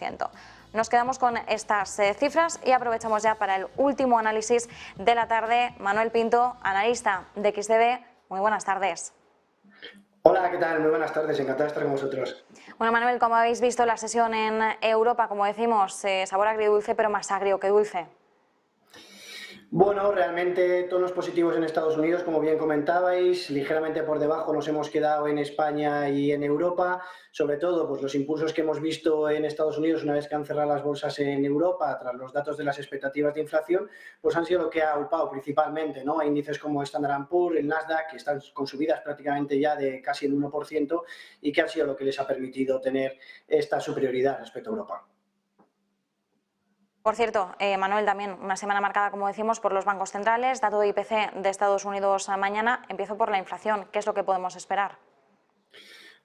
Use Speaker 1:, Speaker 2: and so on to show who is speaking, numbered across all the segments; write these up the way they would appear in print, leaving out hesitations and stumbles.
Speaker 1: 0,5%. Nos quedamos con estas cifras y aprovechamos ya para el último análisis de la tarde. Manuel Pinto, analista de XTB, muy buenas tardes.
Speaker 2: Hola, ¿qué tal? Muy buenas tardes, encantado de estar con vosotros.
Speaker 1: Bueno, Manuel, como habéis visto la sesión en Europa, como decimos, sabor agridulce, pero más agrio que dulce.
Speaker 2: Bueno, realmente tonos positivos en Estados Unidos, como bien comentabais, ligeramente por debajo nos hemos quedado en España y en Europa, sobre todo pues los impulsos que hemos visto en Estados Unidos una vez que han cerrado las bolsas en Europa tras los datos de las expectativas de inflación, pues han sido lo que ha upado principalmente, ¿no? A índices como Standard & Poor's, el Nasdaq, que están con subidas prácticamente ya de casi el 1% y que han sido lo que les ha permitido tener esta superioridad respecto a Europa.
Speaker 1: Por cierto, Manuel, también una semana marcada, como decimos, por los bancos centrales, dato de IPC de Estados Unidos mañana. Empiezo por la inflación. ¿Qué es lo que podemos esperar?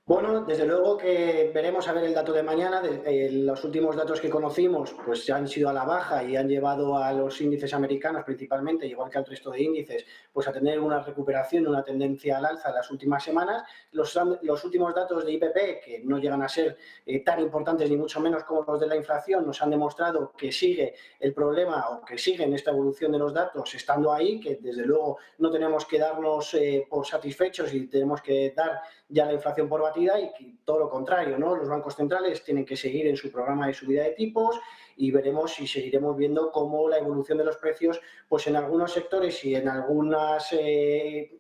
Speaker 2: Bueno, desde luego que veremos a ver el dato de mañana. Los últimos datos que conocimos pues ya han sido a la baja y han llevado a los índices americanos principalmente, igual que al resto de índices, pues a tener una recuperación, una tendencia al alza en las últimas semanas. Los últimos datos de IPC, que no llegan a ser tan importantes ni mucho menos como los de la inflación, nos han demostrado que sigue el problema o que siguen esta evolución de los datos estando ahí, que desde luego no tenemos que darnos por satisfechos y tenemos que dar ya la inflación por batida y todo lo contrario, ¿no? Los bancos centrales tienen que seguir en su programa de subida de tipos y veremos y seguiremos viendo cómo la evolución de los precios, pues en algunos sectores y en algunos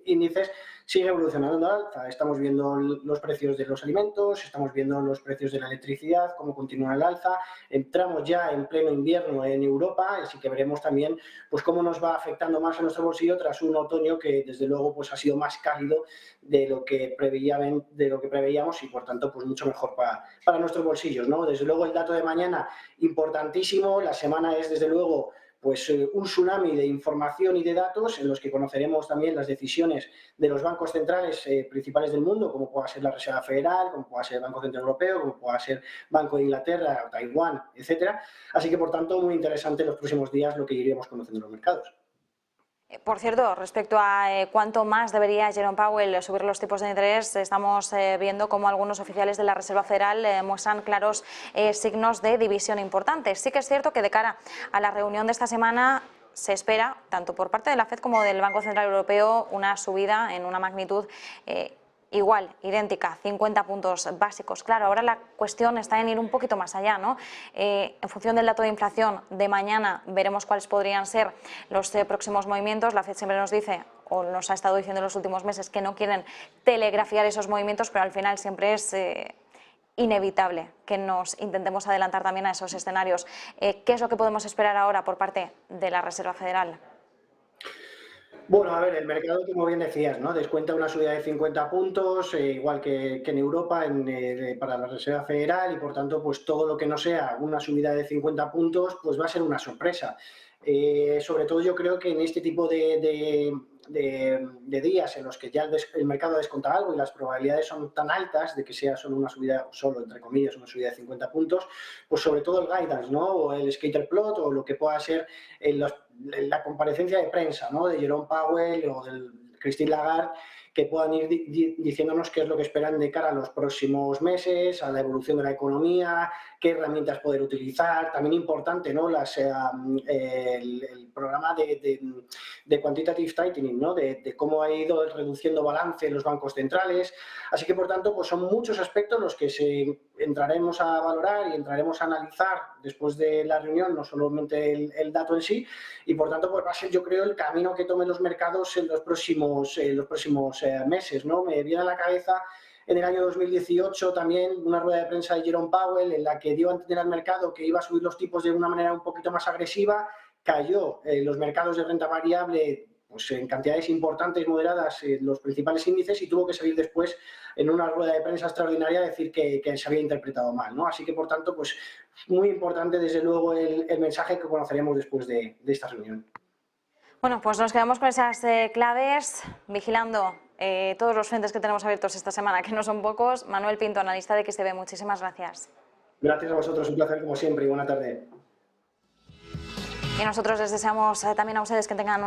Speaker 2: índices sigue evolucionando al alza. Estamos viendo los precios de los alimentos, estamos viendo los precios de la electricidad, cómo continúan al alza. Entramos ya en pleno invierno en Europa, así que veremos también pues cómo nos va afectando más a nuestro bolsillo tras un otoño que desde luego pues ha sido más cálido de lo que preveíamos y por tanto pues mucho mejor para nuestros bolsillos, ¿no? Desde luego el dato de mañana importantísimo. La semana es desde luego pues un tsunami de información y de datos en los que conoceremos también las decisiones de los bancos centrales principales del mundo, como pueda ser la Reserva Federal, como pueda ser el Banco Central Europeo, como pueda ser Banco de Inglaterra, Taiwán, etcétera. Así que por tanto muy interesante en los próximos días lo que iremos conociendo en los mercados.
Speaker 1: Por cierto, respecto a cuánto más debería Jerome Powell subir los tipos de interés, estamos viendo cómo algunos oficiales de la Reserva Federal muestran claros signos de división importantes. Sí que es cierto que de cara a la reunión de esta semana se espera, tanto por parte de la FED como del Banco Central Europeo, una subida en una magnitud igual, idéntica, 50 puntos básicos. Claro, ahora la cuestión está en ir un poquito más allá, ¿no? En función del dato de inflación de mañana veremos cuáles podrían ser los próximos movimientos. La FED siempre nos dice, o nos ha estado diciendo en los últimos meses, que no quieren telegrafiar esos movimientos, pero al final siempre es inevitable que nos intentemos adelantar también a esos escenarios. ¿Qué es lo que podemos esperar ahora por parte de la Reserva Federal?
Speaker 2: Bueno, a ver, el mercado, como bien decías, ¿no? Descuenta una subida de 50 puntos, igual que en Europa, para la Reserva Federal, y por tanto, pues todo lo que no sea una subida de 50 puntos, pues va a ser una sorpresa. Sobre todo yo creo que en este tipo de días en los que ya el mercado desconta algo y las probabilidades son tan altas de que sea solo una subida, solo entre comillas, una subida de 50 puntos, pues sobre todo el guidance, ¿no? O el scatter plot o lo que pueda ser la comparecencia de prensa, ¿no? De Jerome Powell o de Christine Lagarde, que puedan ir diciéndonos qué es lo que esperan de cara a los próximos meses, a la evolución de la economía, qué herramientas poder utilizar. También importante, ¿no? El programa de quantitative tightening, ¿no? De cómo ha ido reduciendo balance los bancos centrales. Así que, por tanto, pues son muchos aspectos los que entraremos a valorar y entraremos a analizar después de la reunión, no solamente el dato en sí, y por tanto pues va a ser, yo creo, el camino que tomen los mercados en los próximos meses, ¿no? Me viene a la cabeza en el año 2018 también una rueda de prensa de Jerome Powell en la que dio a entender al mercado que iba a subir los tipos de una manera un poquito más agresiva. Cayó los mercados de renta variable pues en cantidades importantes, moderadas, los principales índices, y tuvo que salir después en una rueda de prensa extraordinaria a decir que se había interpretado mal, ¿no? Así que, por tanto, pues muy importante, desde luego, el mensaje que conoceremos después de esta reunión.
Speaker 1: Bueno, pues nos quedamos con esas claves, vigilando todos los frentes que tenemos abiertos esta semana, que no son pocos. Manuel Pinto, analista de XTB, muchísimas gracias.
Speaker 2: Gracias a vosotros, un placer como siempre y buena tarde.
Speaker 1: Y nosotros les deseamos también a ustedes que tengan